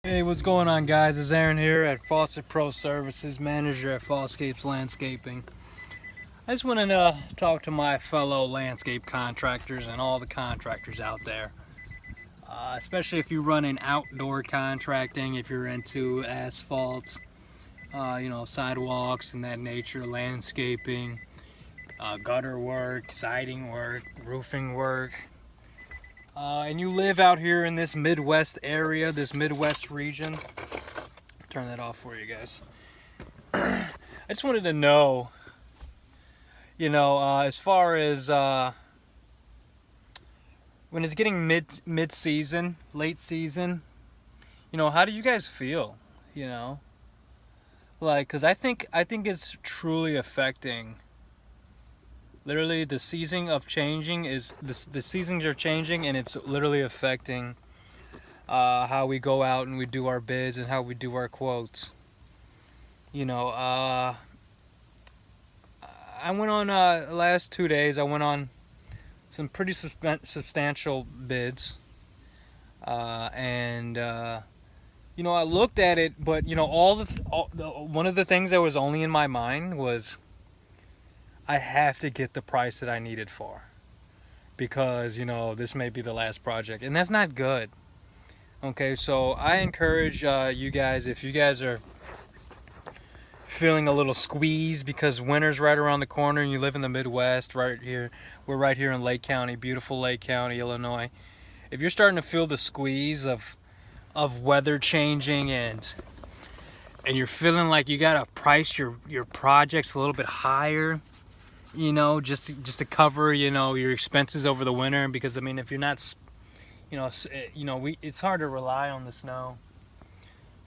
Hey, what's going on, guys? It's Aaron here at Fawcett Pro Services, manager at Fallscapes Landscaping. I just wanted to talk to my fellow landscape contractors and all the contractors out there, especially if you're running outdoor contracting, if you're into asphalt, sidewalks and that nature, landscaping, gutter work, siding work, roofing work. And you live out here in this Midwest area, this Midwest region. Turn that off for you guys. I just wanted to know, as far as when it's getting mid-season, late season, how do you guys feel? Because I think it's truly affecting. Literally, the season of changing is the seasons are changing, and it's literally affecting how we go out and we do our bids and how we do our quotes. I went on last 2 days. I went on some pretty substantial bids, and I looked at it, but one of the things that was only in my mind was, I have to get the price that I needed for, because this may be the last project, and that's not good. Okay, so I encourage you guys, if you guys are feeling a little squeezed because winter's right around the corner and you live in the Midwest, right here, we're right here in Lake County, beautiful Lake County, Illinois. If you're starting to feel the squeeze of weather changing, and you're feeling like you gotta price your projects a little bit higher, just to cover, your expenses over the winter, because if you're not, it's hard to rely on the snow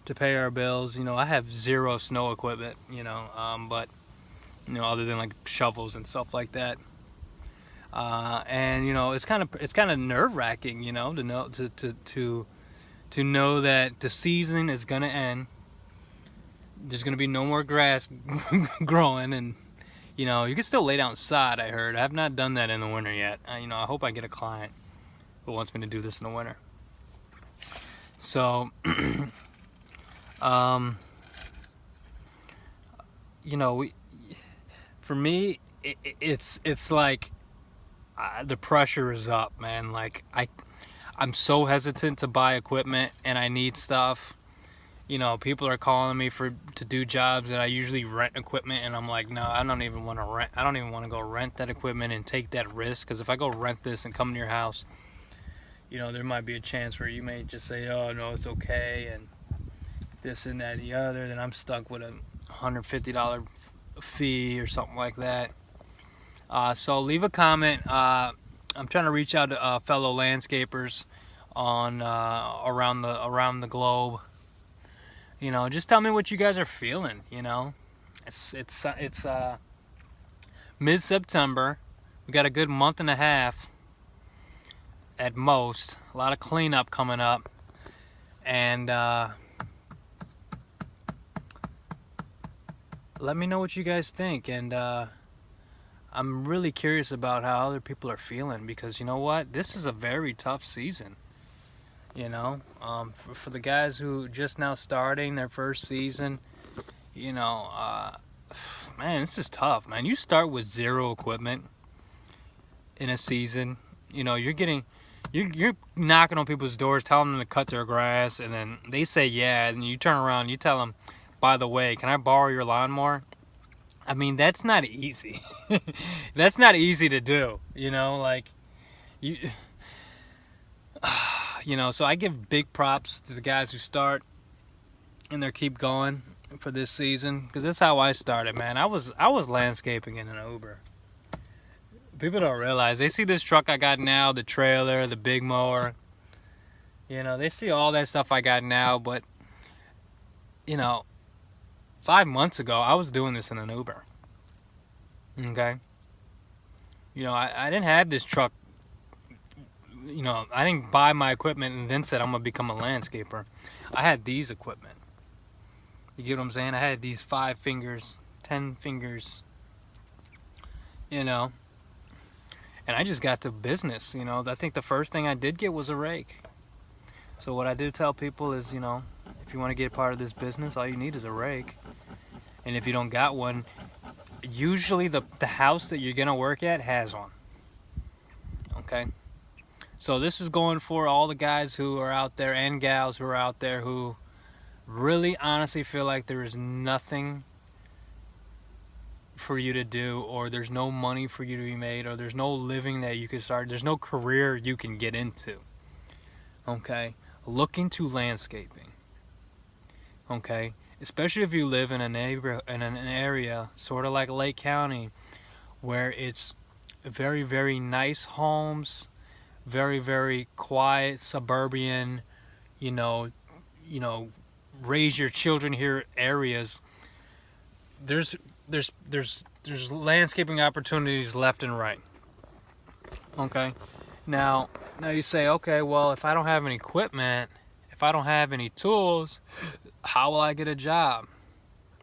to pay our bills. I have zero snow equipment, but other than like shovels and stuff like that. And it's kind of nerve-wracking, to know that the season is gonna end. There's gonna be no more grass growing, and you can still lay down sod, I heard. I have not done that in the winter yet. I hope I get a client who wants me to do this in the winter. So, for me, it's like the pressure is up, man. Like I'm so hesitant to buy equipment, and I need stuff. People are calling me to do jobs, and I usually rent equipment, and I'm like, no, I don't even want to rent. I don't even want to go rent that equipment and take that risk, because if I go rent this and come to your house, there might be a chance where you may just say, oh, no, it's okay, and this and that and the other, then I'm stuck with a $150 fee or something like that. So leave a comment. I'm trying to reach out to fellow landscapers on around the globe. Just tell me what you guys are feeling. It's mid-September. We got a good month and a half at most. A lot of cleanup coming up, and let me know what you guys think. And I'm really curious about how other people are feeling, because you know what? This is a very tough season. For the guys who just now starting their first season, man, this is tough, man. You start with zero equipment in a season. You're knocking on people's doors, telling them to cut their grass, and then they say yeah, and you turn around and you tell them, by the way, can I borrow your lawnmower? That's not easy. That's not easy to do. So I give big props to the guys who start and they keep going for this season, because that's how I started, man. I was landscaping in an Uber. People don't realize, they see this truck I got now, the trailer, the big mower. They see all that stuff I got now, but 5 months ago I was doing this in an Uber. Okay. I didn't have this truck. I didn't buy my equipment and then said I'm gonna become a landscaper. I had these equipment. You get what I'm saying? I had these 5 fingers, 10 fingers, and I just got to business. I think the first thing I did get was a rake. So what I did tell people is, If you want to get part of this business, all you need is a rake. And if you don't got one, usually the house that you're gonna work at has one. Okay? So this is going for all the guys who are out there and gals who are out there who really honestly feel like there is nothing for you to do, or there's no money for you to be made, or there's no living that you can start, there's no career you can get into. Okay? Look into landscaping. Okay? Especially if you live in an area sort of like Lake County, where it's very, very nice homes, very, very quiet, suburban, you know, raise your children here areas. There's landscaping opportunities left and right. Okay, now you say, okay, well, if I don't have any equipment, if I don't have any tools, how will I get a job?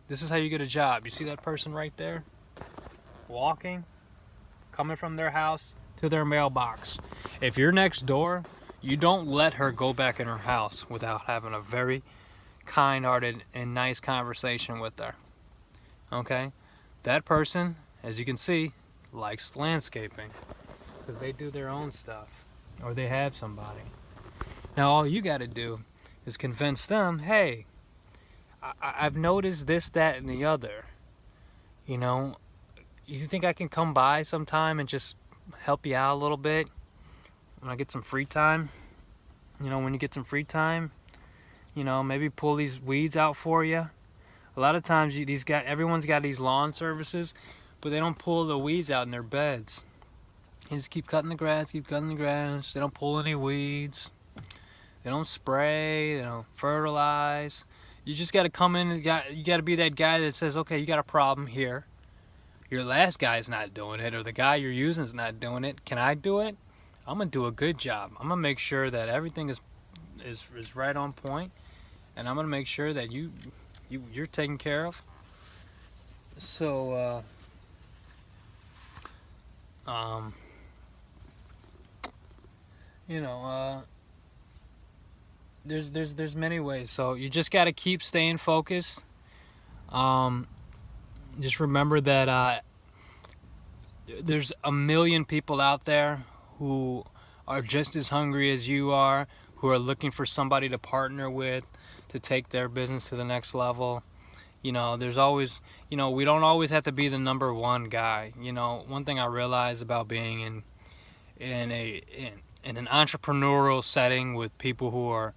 This is how you get a job. You see that person right there, walking, coming from their house to their mailbox. If you're next door, you don't let her go back in her house without having a very kind-hearted and nice conversation with her. Okay? That person, as you can see, likes landscaping because they do their own stuff, or they have somebody. Now all you got to do is convince them, hey, I've noticed this, that, and the other. You know, you think I can come by sometime and just help you out a little bit when I get some free time? You know, when you get some free time, you know, maybe pull these weeds out for you. A lot of times everyone's got these lawn services, but they don't pull the weeds out in their beds. You just keep cutting the grass, keep cutting the grass. They don't pull any weeds. They don't spray, they don't fertilize. You just got to come in and you got to be that guy that says, okay, you got a problem here. Your last guy's not doing it, or the guy you're using is not doing it. Can I do it? I'm going to do a good job. I'm going to make sure that everything is right on point, and I'm going to make sure that you're taken care of. So, you know, there's many ways. So you just got to keep staying focused. Just remember that there's a million people out there who are just as hungry as you are, who are looking for somebody to partner with to take their business to the next level. You know, there's always, you know, we don't always have to be the number one guy. You know, one thing I realized about being in an entrepreneurial setting with people who are,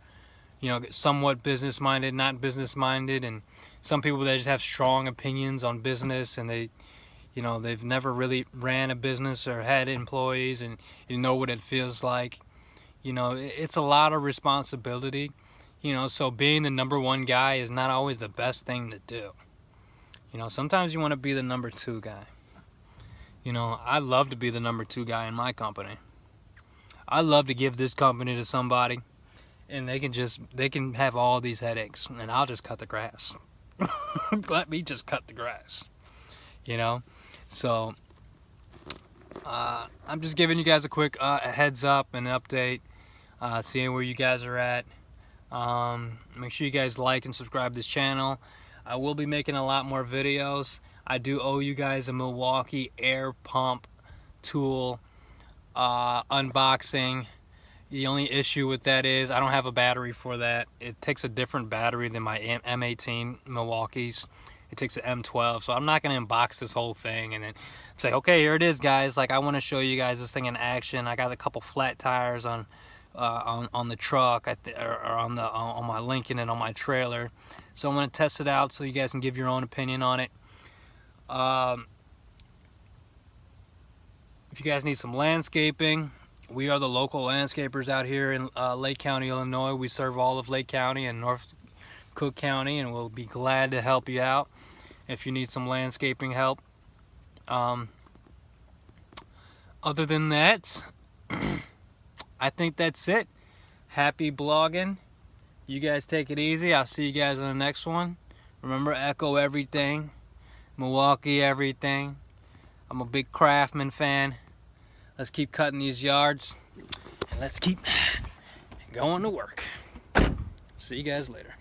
you know, somewhat business minded, not business minded, and some people that just have strong opinions on business, and they, you know, they've never really ran a business or had employees, and you know what it feels like. You know, it's a lot of responsibility. You know, so being the number one guy is not always the best thing to do. You know, sometimes you want to be the number two guy. You know, I love to be the number two guy in my company. I love to give this company to somebody, and they can have all these headaches, and I'll just cut the grass. Let me just cut the grass. You know, so I'm just giving you guys a quick heads up and update, seeing where you guys are at. Make sure you guys like and subscribe to this channel. I will be making a lot more videos. I do owe you guys a Milwaukee air pump tool unboxing. The only issue with that is I don't have a battery for that. It takes a different battery than my M18 Milwaukee's. It takes an M12, so I'm not going to unbox this whole thing and then say, okay, here it is, guys. Like, I want to show you guys this thing in action. I got a couple flat tires on the truck, or on my Lincoln and on my trailer. So I'm going to test it out so you guys can give your own opinion on it. If you guys need some landscaping, we are the local landscapers out here in Lake County, Illinois. We serve all of Lake County and North Cook County, and we'll be glad to help you out if you need some landscaping help. Other than that, I think that's it. Happy blogging. You guys take it easy. I'll see you guys on the next one. Remember, Echo everything. Milwaukee everything. I'm a big Craftsman fan. Let's keep cutting these yards. And let's keep going to work. See you guys later.